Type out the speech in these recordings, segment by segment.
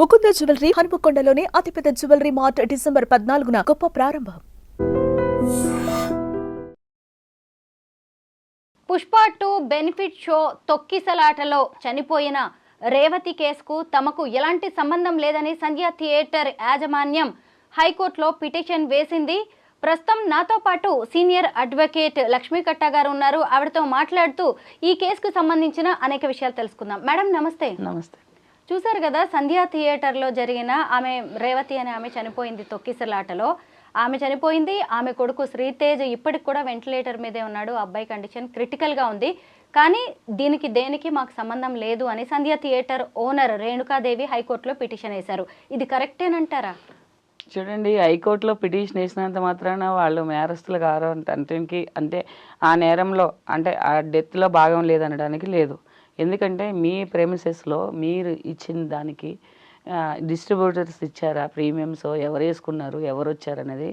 Mukunda jewellery హనుమకొండలోని అతిపెద్ద jewellery mart December 14న గొప్ప ప్రారంభం. పుష్ప 2 బెనిఫిట్ షో తొక్కిసలాటలో చనిపోయిన రేవతి కేసుకు తమకు ఎలాంటి సంబంధం లేదని సంధ్య థియేటర్ యాజమాన్యం హైకోర్టులో పిటిషన్ వేసింది. ప్రస్తుతం నాతో పాటు సీనియర్ అడ్వకేట్ లక్ష్మీకట్ట గారు ఉన్నారు. ఆవిడతో మాట్లాడుతూ ఈ కేసుకు సంబంధించిన అనేక విషయాలు తెలుసుకుందాం. మేడం నమస్తే. నమస్తే. చూసారు కదా, సంధ్య థియేటర్లో జరిగిన ఆమె రేవతి అనే ఆమె చనిపోయింది తొక్కిసలాటలో. ఆమె చనిపోయింది. ఆమె కొడుకు శ్రీతేజ్ ఇప్పటికి కూడా వెంటిలేటర్ మీదే ఉన్నాడు. అబ్బాయి కండిషన్ క్రిటికల్గా ఉంది. కానీ దేనికి మాకు సంబంధం లేదు అని సంధ్య థియేటర్ ఓనర్ రేణుకాదేవి హైకోర్టులో పిటిషన్ వేశారు. ఇది కరెక్టేనంటారా? చూడండి, హైకోర్టులో పిటిషన్ వేసినంత మాత్రాన వాళ్ళు నేరస్తులు కారు అంటే ఆ నేరంలో అంటే ఆ డెత్లో భాగం లేదనడానికి లేదు. ఎందుకంటే మీ ప్రెమిసెస్లో మీరు ఇచ్చిన దానికి డిస్ట్రిబ్యూటర్స్ ఇచ్చారా, ప్రీమియమ్స్ ఎవరు వేసుకున్నారు, ఎవరు వచ్చారనేది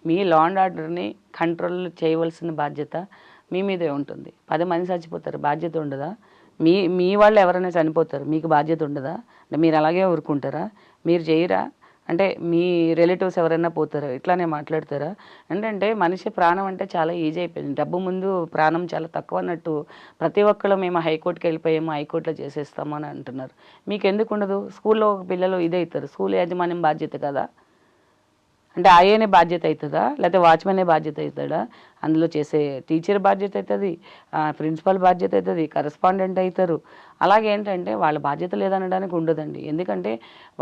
మీ లా అండ్ ఆర్డర్ని కంట్రోల్ చేయవలసిన బాధ్యత మీ మీదే ఉంటుంది. 10 మంది చచ్చిపోతారు, బాధ్యత ఉండదా? మీ వాళ్ళు ఎవరైనా చనిపోతారు, మీకు బాధ్యత ఉండదా? అంటే మీరు అలాగే ఊరుకుంటారా? మీరు చేయరా? అంటే మీ రిలేటివ్స్ ఎవరైనా పోతారా? ఇట్లానే మాట్లాడతారా? అంటే మనిషి ప్రాణం అంటే చాలా ఈజీ అయిపోయింది. డబ్బు ముందు ప్రాణం చాలా తక్కువ అన్నట్టు ప్రతి ఒక్కళ్ళు మేము హైకోర్టుకి వెళ్ళిపోయాము, హైకోర్టులో చేసేస్తాము అని అంటున్నారు. మీకు ఎందుకు ఉండదు? స్కూల్లో పిల్లలు ఇదే అవుతారు, స్కూల్ యాజమాన్యం బాధ్యత కదా. అంటే ఆయనే బాధ్యత అవుతుందా, లేకపోతే వాచ్మెనే బాధ్యత అవుతాడా? అందులో చేసే టీచర్ బాధ్యత అవుతుంది, ప్రిన్సిపల్ బాధ్యత అవుతుంది, కరెస్పాండెంట్ అవుతారు. అలాగే ఏంటంటే వాళ్ళ బాధ్యత లేదనడానికి ఉండదండి. ఎందుకంటే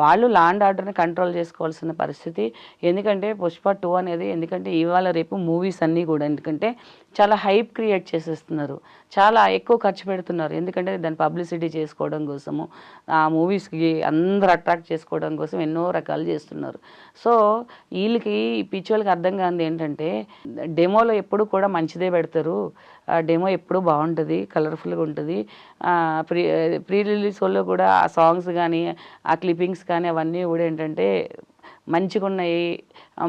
వాళ్ళు లా అండ్ ఆర్డర్ని కంట్రోల్ చేసుకోవాల్సిన పరిస్థితి. ఎందుకంటే పుష్ప 2 అనేది ఎందుకంటే ఇవాళ రేపు మూవీస్ అన్నీ కూడా ఎందుకంటే చాలా హైప్ క్రియేట్ చేసేస్తున్నారు, చాలా ఎక్కువ ఖర్చు పెడుతున్నారు. ఎందుకంటే దాన్ని పబ్లిసిటీ చేసుకోవడం కోసము, ఆ మూవీస్కి అందరూ అట్రాక్ట్ చేసుకోవడం కోసం ఎన్నో రకాలు చేస్తున్నారు. సో వీళ్ళకి పిచ్చోళ్ళకి అర్థం కానిది ఏంటంటే డెమోలో ఎప్పుడు కూడా మంచిదే పెడతారు, డెమో ఎప్పుడు బాగుంటుంది, కలర్ఫుల్గా ఉంటుంది. ప్రీ రిలీజ్ వాళ్ళు కూడా ఆ సాంగ్స్ కానీ ఆ క్లిప్పింగ్స్ కానీ అవన్నీ కూడా ఏంటంటే మంచిగా ఉన్నాయి,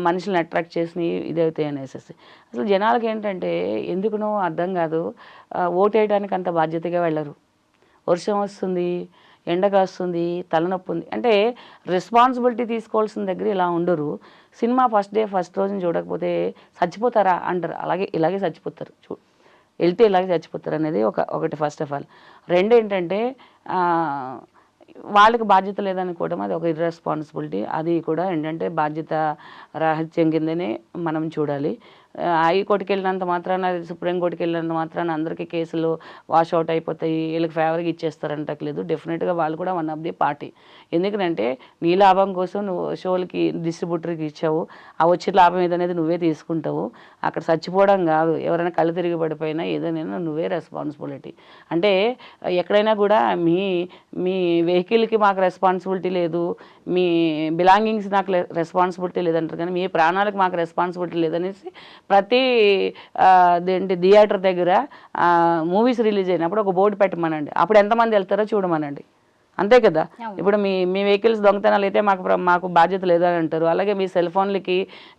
మనుషులను అట్రాక్ట్ చేసినవి ఇదవుతాయి అనేసి. అసలు జనాలకి ఏంటంటే ఎందుకునో అర్థం కాదు, ఓటేయడానికి అంత బాధ్యతగా వెళ్ళరు. వర్షం వస్తుంది, ఎండ కాస్తుంది, తలనొప్పి ఉంది అంటే రెస్పాన్సిబిలిటీ తీసుకోవాల్సిన దగ్గర ఇలా ఉండరు. సినిమా ఫస్ట్ రోజుని చూడకపోతే చచ్చిపోతారా అంటారు, ఇలాగే చచ్చిపోతారు. వెళ్తే ఇలాగే చచ్చిపోతారు అనేది ఒకటి ఫస్ట్ ఆఫ్ ఆల్. రెండు ఏంటంటే వాళ్ళకి బాధ్యత లేదనుకోవడం అది ఒక ఇర్రెస్పాన్సిబిలిటీ. అది కూడా ఏంటంటే బాధ్యత రాహిత్యం కిందనే మనం చూడాలి. హైకోర్టుకి వెళ్ళినంత మాత్రాన, సుప్రీంకోర్టుకి వెళ్ళినంత మాత్రాన అందరికీ కేసులు వాష్అవుట్ అయిపోతాయి, వీళ్ళకి ఫేవర్గా ఇచ్చేస్తారంటలేదు. డెఫినెట్గా వాళ్ళు కూడా వన్ ఆఫ్ ది పార్టీ. ఎందుకంటే నీ లాభం కోసం నువ్వు షోలకి డిస్ట్రిబ్యూటర్కి ఇచ్చావు, ఆ వచ్చే లాభం ఏదనేది నువ్వే తీసుకుంటావు. అక్కడ చచ్చిపోవడం కాదు, ఎవరైనా కళ్ళు తిరిగి పడిపోయినా ఏదైనా నువ్వే రెస్పాన్సిబిలిటీ. అంటే ఎక్కడైనా కూడా మీ వెహికల్కి మాకు రెస్పాన్సిబిలిటీ లేదు, మీ బిలాంగింగ్స్ నాకు రెస్పాన్సిబిలిటీ లేదంటారు, కానీ మీ ప్రాణాలకు మాకు రెస్పాన్సిబిలిటీ లేదనేసి ప్రతి థియేటర్ దగ్గర మూవీస్ రిలీజ్ అయినప్పుడు ఒక బోర్డు పెట్టమనండి. అప్పుడు ఎంతమంది వెళ్తారో చూడమనండి. అంతే కదా. ఇప్పుడు మీ వెహికల్స్ దొంగతనాలు అయితే మాకు బాధ్యత లేదు అని అంటారు. అలాగే మీ సెల్ ఫోన్లకి,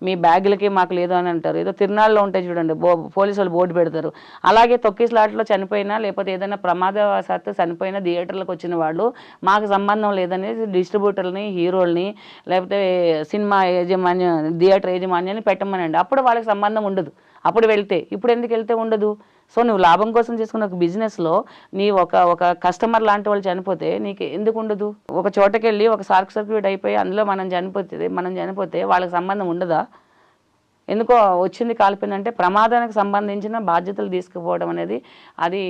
మీ బ్యాగులకి మాకు లేదు అని అంటారు. ఏదో తిరునాళ్ళలో ఉంటాయి చూడండి, పోలీసు వాళ్ళు బోర్డు పెడతారు. అలాగే తొక్కిసలాటలో చనిపోయినా లేకపోతే ఏదైనా ప్రమాదవశాత్తు చనిపోయినా థియేటర్లకు వచ్చిన వాళ్ళు మాకు సంబంధం లేదనేసి డిస్ట్రిబ్యూటర్ని, హీరోల్ని లేకపోతే సినిమా యాజమాన్యం, థియేటర్ యాజమాన్యాన్ని పెట్టమనండి. అప్పుడు వాళ్ళకి సంబంధం ఉండదు. అప్పుడు వెళ్తే, ఇప్పుడు ఎందుకు వెళ్తే ఉండదు? సో నువ్వు లాభం కోసం చేసుకున్న ఒక బిజినెస్లో నీ ఒక కస్టమర్ లాంటి వాళ్ళు చనిపోతే నీకు ఎందుకు ఉండదు? ఒక చోటకి వెళ్ళి ఒక షార్ట్ సర్క్యూట్ అయిపోయి అందులో మనం చనిపోతే వాళ్ళకి సంబంధం ఉండదా? ఎందుకో వచ్చింది కాలిపోయిందంటే ప్రమాదానికి సంబంధించిన బాధ్యతలు తీసుకుపోవడం అనేది అది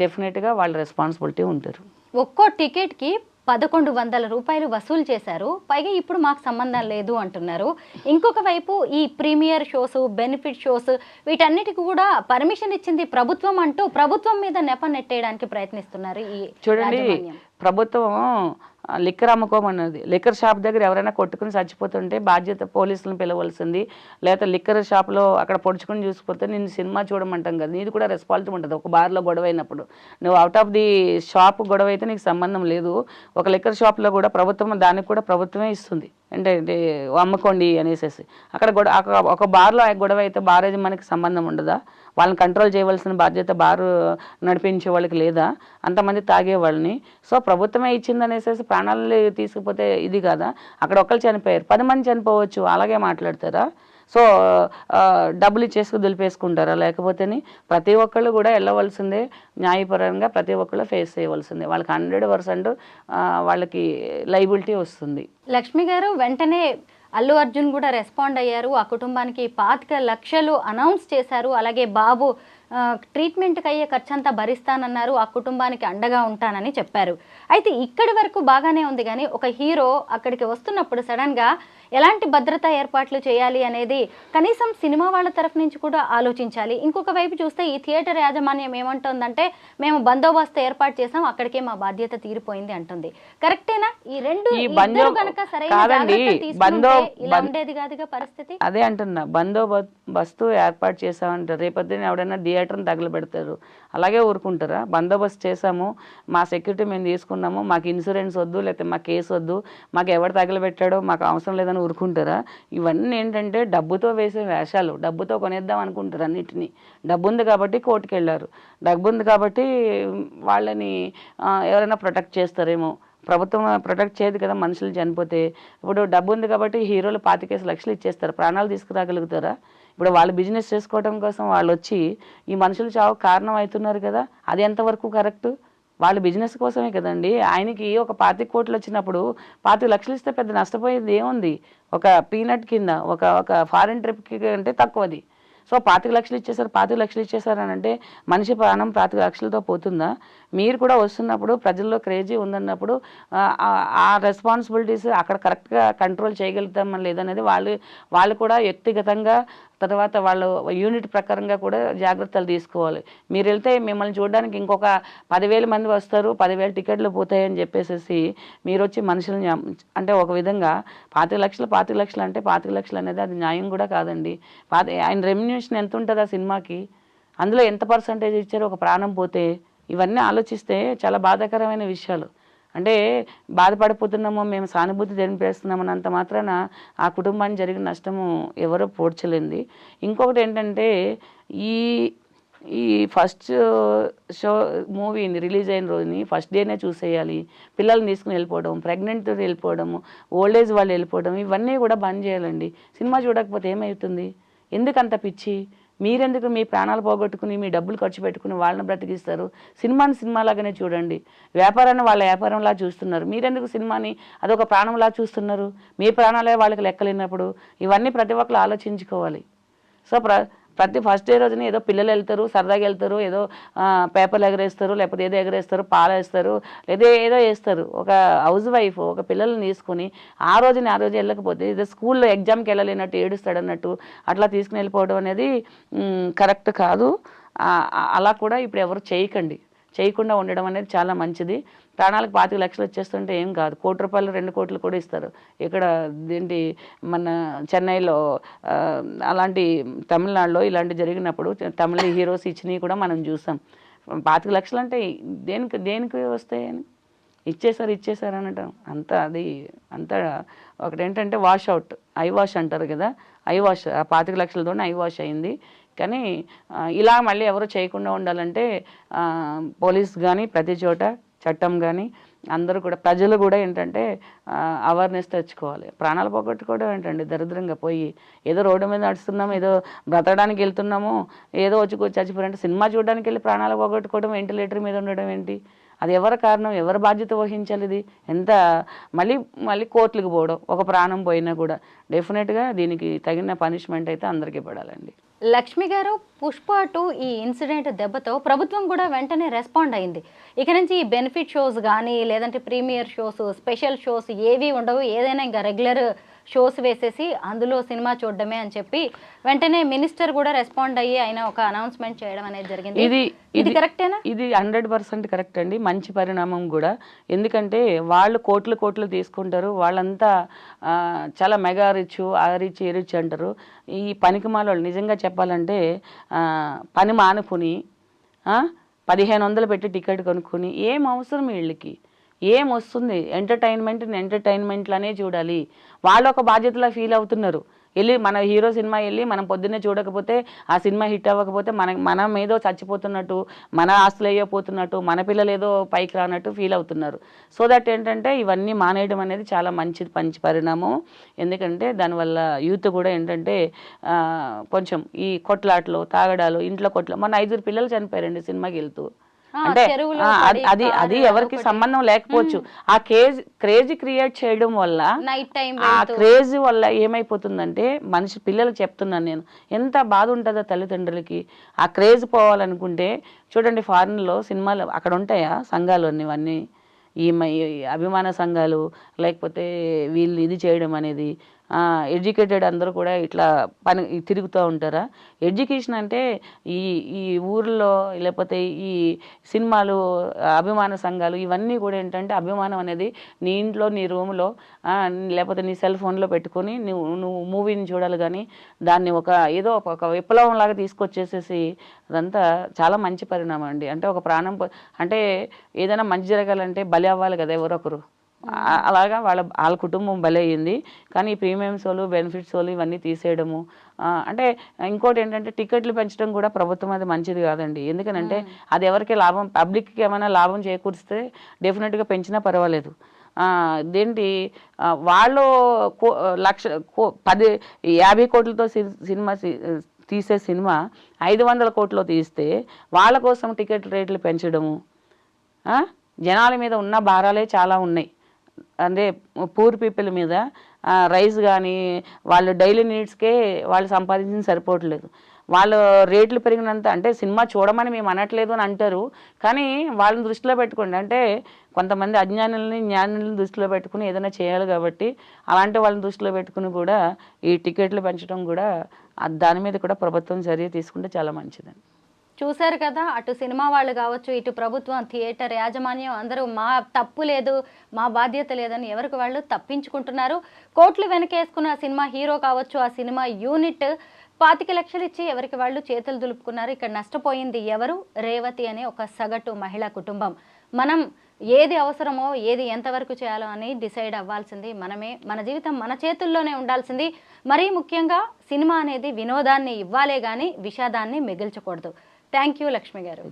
డెఫినెట్గా వాళ్ళ రెస్పాన్సిబిలిటీ ఉంటారు. ఒక్కో టికెట్కి 1100 రూపాయలు వసూలు చేశారు. పైగా ఇప్పుడు మాకు సంబంధం లేదు అంటున్నారు. ఇంకొక వైపు ఈ ప్రీమియర్ షోస్, బెనిఫిట్ షోస్ వీటన్నిటికి కూడా పర్మిషన్ ఇచ్చింది ప్రభుత్వం అంటూ ప్రభుత్వం మీద నెప నెట్టేయడానికి ప్రయత్నిస్తున్నారు. ఈ చూడండి, ప్రభుత్వం లిక్కర్ అమ్ముకోమన్నది. లిక్కర్ షాప్ దగ్గర ఎవరైనా కొట్టుకుని చచ్చిపోతుంటే బాధ్యత పోలీసులను పిలవలసింది. లేకపోతే లిక్కర్ షాప్లో అక్కడ పొడుచుకుని చూసిపోతే నేను సినిమా చూడమంటాం కదా, నీది కూడా రెస్పాన్సిబిలిటీ ఉంటుంది. ఒక బార్లో గొడవ అయినప్పుడు నువ్వు అవుట్ ఆఫ్ ది షాప్ గొడవ అయితే నీకు సంబంధం లేదు. ఒక లిక్కర్ షాప్లో కూడా ప్రభుత్వం దానికి కూడా ప్రభుత్వమే ఇస్తుంది. అంటే అమ్ముకోండి అనేసి అక్కడ ఒక బార్లో గొడవ అయితే బార్ యజమానికి సంబంధం ఉండదా? వాళ్ళని కంట్రోల్ చేయవలసిన బాధ్యత బారు నడిపించే వాళ్ళకి లేదా? అంతమంది తాగే వాళ్ళని. సో ప్రభుత్వమే ఇచ్చిందనేసి ప్రాణాలు తీసుకుపోతే ఇది కాదా? అక్కడ ఒకళ్ళు చనిపోయారు, 10 మంది చనిపోవచ్చు, అలాగే మాట్లాడతారా? సో డబ్బులు ఇచ్చేసుకు దులిపేసుకుంటారా? లేకపోతేని ప్రతి ఒక్కళ్ళు కూడా వెళ్ళవలసిందే, న్యాయపరంగా ప్రతి ఒక్కళ్ళు ఫేస్ చేయవలసిందే. వాళ్ళకి 100% వాళ్ళకి లైబిలిటీ వస్తుంది. లక్ష్మి గారు, వెంటనే అల్లు అర్జున్ కూడా రెస్పాండ్ అయ్యారు. ఆ కుటుంబానికి 25 లక్షలు అనౌన్స్ చేశారు. అలాగే బాబు ట్రీట్మెంట్కి అయ్యే ఖర్చంతా భరిస్తానన్నారు. ఆ కుటుంబానికి అండగా ఉంటానని చెప్పారు. అయితే ఇక్కడి వరకు బాగానే ఉంది, కానీ ఒక హీరో అక్కడికి వస్తున్నప్పుడు సడన్గా ఎలాంటి భద్రతా ఏర్పాట్లు చేయాలి అనేది కనీసం సినిమా వాళ్ళ తరఫు నుంచి కూడా ఆలోచించాలి. ఇంకొక వైపు చూస్తే ఈ థియేటర్ యాజమాన్యం ఏమంటుందంటే, మేము బందోబస్తు ఏర్పాటు చేసాం, అక్కడికే మా బాధ్యత తీరిపోయింది అంటుంది. కరెక్టేనా? ఈ రెండు కనుక సరైన జాగ్రత్తలు తీసుకుంటే ఇలా ఉండేది కాదుగా పరిస్థితి. అదే అంటున్నా, బందోబస్తు ఏర్పాటు చేసామంటారు. రేపొద్దున ఎవడైనా థియేటర్ని తగలబెడతారు, అలాగే ఊరుకుంటారా? బందోబస్తు చేసాము, మా సెక్యూరిటీ మేము తీసుకున్నాము, మాకు ఇన్సూరెన్స్ వద్దు, లేకపోతే మా కేసు వద్దు, మాకు ఎవరు తగలబెట్టాడో మాకు అవసరం లేదని ఊరుకుంటారా? ఇవన్నీ ఏంటంటే డబ్బుతో వేసే వేషాలు. డబ్బుతో కొనేద్దాం అనుకుంటారు అన్నిటినీ. డబ్బు ఉంది కాబట్టి కోర్టుకు వెళ్ళారు, డబ్బు ఉంది కాబట్టి వాళ్ళని ఎవరైనా ప్రొటెక్ట్ చేస్తారేమో. ప్రభుత్వం ప్రొటెక్ట్ చేయదు కదా మనుషులు చనిపోతే. ఇప్పుడు డబ్బు ఉంది కాబట్టి హీరోలు 25 లక్షలు ఇచ్చేస్తారు, ప్రాణాలు తీసుకురాగలుగుతారా? ఇప్పుడు వాళ్ళు బిజినెస్ చేసుకోవడం కోసం వాళ్ళు వచ్చి ఈ మనుషులు చావు కారణం అవుతున్నారు కదా, అది ఎంతవరకు కరెక్ట్? వాళ్ళ బిజినెస్ కోసమే కదండి. ఆయనకి ఒక 25 కోట్లు వచ్చినప్పుడు 25 లక్షలు ఇస్తే పెద్ద నష్టపోయేది ఏముంది? ఒక పీనట్ కింద, ఒక ఫారిన్ ట్రిప్కి అంటే తక్కువది. సో 25 లక్షలు ఇచ్చేసారు, 25 లక్షలు ఇచ్చేసారు అని అంటే మనిషి ప్రాణం 25 లక్షలతో పోతుందా? మీరు కూడా వస్తున్నప్పుడు ప్రజల్లో క్రేజీ ఉందన్నప్పుడు ఆ రెస్పాన్సిబిలిటీస్ అక్కడ కరెక్ట్గా కంట్రోల్ చేయగలుగుతామా లేదనేది వాళ్ళు కూడా వ్యక్తిగతంగా, తర్వాత వాళ్ళు యూనిట్ ప్రకారంగా కూడా జాగ్రత్తలు తీసుకోవాలి. మీరు వెళ్తే మిమ్మల్ని చూడడానికి ఇంకొక 10,000 మంది వస్తారు, 10,000 టికెట్లు పోతాయని చెప్పేసి మీరు వచ్చి మనుషులని అంటే ఒక విధంగా 25 లక్షలు అంటే 25 లక్షలు అనేది అది న్యాయం కూడా కాదండి. ఆయన రెమ్యునేషన్ ఎంత ఉంటుంది ఆ సినిమాకి? అందులో ఎంత పర్సంటేజ్ ఇచ్చారు ఒక ప్రాణం పోతే? ఇవన్నీ ఆలోచిస్తే చాలా బాధాకరమైన విషయాలు. అంటే బాధపడిపోతున్నామో, మేము సానుభూతి తెలిపేస్తున్నామన్నంత మాత్రాన ఆ కుటుంబానికి జరిగిన నష్టము ఎవరో పోడ్చలేంది. ఇంకొకటి ఏంటంటే, ఈ ఫస్ట్ షో మూవీని రిలీజ్ అయిన రోజుని ఫస్ట్ డేనే చూసేయాలి, పిల్లల్ని తీసుకుని వెళ్ళిపోవడం, ప్రెగ్నెంట్ వెళ్ళిపోవడము, ఓల్డ్ ఏజ్ వాళ్ళు వెళ్ళిపోవడం, ఇవన్నీ కూడా బంద్ చేయాలండి. సినిమా చూడకపోతే ఏమవుతుంది? ఎందుకంత పిచ్చి? మీరెందుకు మీ ప్రాణాలు పోగొట్టుకుని మీ డబ్బులు ఖర్చు పెట్టుకుని వాళ్ళని బ్రతికిస్తారు? సినిమాని సినిమాలాగానే చూడండి, వ్యాపారాన్ని వాళ్ళ వ్యాపారంలా చూస్తున్నారు. మీరెందుకు సినిమాని అదొక ప్రాణంలా చూస్తున్నారు? మీ ప్రాణాలే వాళ్ళకి లెక్కలేనప్పుడు ఇవన్నీ ప్రతి ఒక్కరు ఆలోచించుకోవాలి. సో ప్రతి ఫస్ట్ డే రోజున ఏదో పిల్లలు వెళ్తారు, సరదాగా వెళ్తారు, ఏదో పేపర్లు ఎగరేస్తారు, లేకపోతే ఏదో ఎగరేస్తారు, పాలు వేస్తారు, లేదా ఏదో వేస్తారు. ఒక హౌస్ వైఫ్ ఒక పిల్లల్ని తీసుకొని ఆ రోజు వెళ్ళకపోతే ఏదో స్కూల్లో ఎగ్జామ్కి వెళ్ళలేనట్టు ఏడుస్తాడన్నట్టు అట్లా తీసుకుని వెళ్ళిపోవడం అనేది కరెక్ట్ కాదు. అలా కూడా ఇప్పుడు ఎవరు చేయకుండా ఉండడం అనేది చాలా మంచిది. ప్రాణాలకు 25 లక్షలు వచ్చేస్తుంటే ఏం కాదు, ₹1 కోటి 2 కోట్లు కూడా ఇస్తారు. ఇక్కడ మన చెన్నైలో అలాంటి, తమిళనాడులో ఇలాంటి జరిగినప్పుడు తమిళ హీరోస్ ఇచ్చినవి కూడా మనం చూసాం. 25 లక్షలు అంటే దేనికి వస్తాయని ఇచ్చేసారు అనటం అంతా ఒకటేంటంటే వాష్ అవుట్, ఐ వాష్ అంటారు కదా, ఐ వాష్. ఆ 25 లక్షలతోనే ఐ వాష్ అయింది. కానీ ఇలా మళ్ళీ ఎవరు చేయకుండా ఉండాలంటే పోలీస్ కానీ, ప్రతి చోట చట్టం కానీ, అందరూ కూడా ప్రజలు కూడా ఏంటంటే అవేర్నెస్ తెచ్చుకోవాలి. ప్రాణాలు పోగొట్టుకోవడం ఏంటండి దరిద్రంగా పోయి ఏదో రోడ్డు మీద నడుస్తున్నాము, ఏదో బ్రతకడానికి వెళ్తున్నాము, ఏదో వచ్చి చచ్చిపోయారంటే సినిమా చూడడానికి వెళ్ళి ప్రాణాలు పోగొట్టుకోవడం, వెంటిలేటర్ మీద ఉండడం ఏంటి? అది ఎవరి కారణం? ఎవరు బాధ్యత వహించాలి? ఇది ఎంత మళ్ళీ కోర్టులకు పోవడం, ఒక ప్రాణం పోయినా కూడా డెఫినెట్గా దీనికి తగిన పనిష్మెంట్ అయితే అందరికీ పడాలండి. లక్ష్మి గారు, పుష్ప 2 ఈ ఇన్సిడెంట్ దెబ్బతో ప్రభుత్వం కూడా వెంటనే రెస్పాండ్ అయింది. ఇక నుంచి ఈ బెనిఫిట్ షోస్ కానీ, లేదంటే ప్రీమియర్ షోస్, స్పెషల్ షోస్ ఏవి ఉండవు, ఏదైనా ఇంకా రెగ్యులర్ షోస్ వేసేసి అందులో సినిమా చూడడమే అని చెప్పి వెంటనే మినిస్టర్ కూడా రెస్పాండ్ అయ్యి ఆయన ఒక అనౌన్స్మెంట్ చేయడం అనేది జరిగింది. ఇది కరెక్టేనా? ఇది 100% కరెక్ట్ అండి, మంచి పరిణామం కూడా. ఎందుకంటే వాళ్ళు కోట్లు తీసుకుంటారు, వాళ్ళంతా చాలా మెగా రిచ్, ఆ రిచ్, ఈ రిచ్ అంటారు. ఈ పనికిమాల నిజంగా చెప్పాలంటే పని మానుకుని 1500 పెట్టి టికెట్ కొనుక్కుని ఏం అవసరం వీళ్ళకి? ఏం వస్తుంది, ఎంటర్టైన్మెంట్లనే చూడాలి. వాళ్ళు ఒక బాధ్యతలా ఫీల్ అవుతున్నారు. వెళ్ళి మన హీరో సినిమా వెళ్ళి మనం పొద్దున్నే చూడకపోతే ఆ సినిమా హిట్ అవ్వకపోతే మనం ఏదో చచ్చిపోతున్నట్టు, మన ఆస్తులు అయ్యపోతున్నట్టు, మన పిల్లలు ఏదో పైకి రానట్టు ఫీల్ అవుతున్నారు. సో దట్ ఏంటంటే ఇవన్నీ మానేయడం అనేది చాలా మంచి పరిణామం. ఎందుకంటే దానివల్ల యూత్ కూడా ఏంటంటే కొంచెం ఈ కొట్లాటలు, తాగడాలు, ఇంట్లో మొన్న 5 పిల్లలు చనిపోయారండి సినిమాకి వెళ్తూ. అంటే అది ఎవరికి సంబంధం లేకపోవచ్చు. ఆ క్రేజ్ క్రియేట్ చేయడం వల్ల, ఆ క్రేజ్ వల్ల ఏమైపోతుందంటే పిల్లలకు చెప్తున్నాను నేను, ఎంత బాధ ఉంటుందో తల్లిదండ్రులకి. ఆ క్రేజ్ పోవాలనుకుంటే చూడండి, ఫారిన్లో సినిమాలు అక్కడ ఉంటాయా సంఘాలు ఇవన్నీ, ఈ అభిమాన సంఘాలు, లేకపోతే వీళ్ళు ఇది చేయడం అనేది. ఎడ్యుకేటెడ్ అందరూ కూడా ఇట్లా తిరుగుతూ ఉంటారా? ఎడ్యుకేషన్ అంటే ఈ ఊర్లో లేకపోతే ఈ సినిమాలు, అభిమాన సంఘాలు ఇవన్నీ కూడా ఏంటంటే అభిమానం అనేది నీ ఇంట్లో, నీ రూమ్లో, లేకపోతే నీ సెల్ ఫోన్లో పెట్టుకొని నువ్వు మూవీని చూడాలి. కానీ దాన్ని ఏదో ఒక విప్లవం లాగా తీసుకొచ్చేసేసి అదంతా చాలా మంచి పరిణామం అండి. అంటే ఒక ప్రాణం, అంటే ఏదైనా మంచి జరగాలంటే బలి అవ్వాలి కదా ఎవరొకరు. అలాగా వాళ్ళ కుటుంబం బలి అయ్యింది. కానీ ఈ ప్రీమియం షోలు, బెనిఫిట్ షోలు ఇవన్నీ తీసేయడము, అంటే ఇంకోటి ఏంటంటే టికెట్లు పెంచడం కూడా ప్రభుత్వం అది మంచిది కాదండి. ఎందుకనంటే అది ఎవరికి లాభం, పబ్లిక్కి ఏమైనా లాభం చేకూరిస్తే డెఫినెట్గా పెంచినా పర్వాలేదు. ఇదేంటి వాళ్ళు 50 కోట్లతో సినిమా తీసే సినిమా 500 కోట్లు తీస్తే వాళ్ళ కోసం టికెట్ రేట్లు పెంచడము. జనాల మీద ఉన్న భారాలే చాలా ఉన్నాయి. అంటే పూర్ పీపుల్ మీద రైస్ కానీ వాళ్ళు డైలీ నీడ్స్కే వాళ్ళు సంపాదించింది సరిపోవట్లేదు. వాళ్ళు రేట్లు పెరిగినంత, అంటే సినిమా చూడమని మేము అనట్లేదు అని అంటారు, కానీ వాళ్ళని దృష్టిలో పెట్టుకోండి. అంటే కొంతమంది అజ్ఞానుల్ని జ్ఞానుల్ని దృష్టిలో పెట్టుకుని ఏదైనా చేయాలి కాబట్టి అలాంటి వాళ్ళని దృష్టిలో పెట్టుకుని కూడా ఈ టికెట్లు పెంచడం కూడా, దాని మీద కూడా ప్రభుత్వం చర్య తీసుకుంటే చాలా మంచిదండి. చూశారు కదా, అటు సినిమా వాళ్ళు కావచ్చు, ఇటు ప్రభుత్వం, థియేటర్ యాజమాన్యం అందరూ మా తప్పు లేదు, మా బాధ్యత లేదని ఎవరికి వాళ్ళు తప్పించుకుంటున్నారు. కోట్లు వెనకేసుకున్న సినిమా హీరో కావచ్చు, ఆ సినిమా యూనిట్ 25 లక్షలు ఇచ్చి ఎవరికి వాళ్ళు చేతులు దులుపుకున్నారు. ఇక్కడ నష్టపోయింది ఎవరు? రేవతి అనే ఒక సగటు మహిళా కుటుంబం. మనం ఏది అవసరమో, ఏది ఎంతవరకు చేయాలో అని డిసైడ్ అవ్వాల్సింది మనమే. మన జీవితం మన చేతుల్లోనే ఉండాల్సింది. మరీ ముఖ్యంగా సినిమా అనేది వినోదాన్ని ఇవ్వాలే కానీ విషాదాన్ని మిగిల్చకూడదు. థ్యాంక్ యూ లక్ష్మి గారు.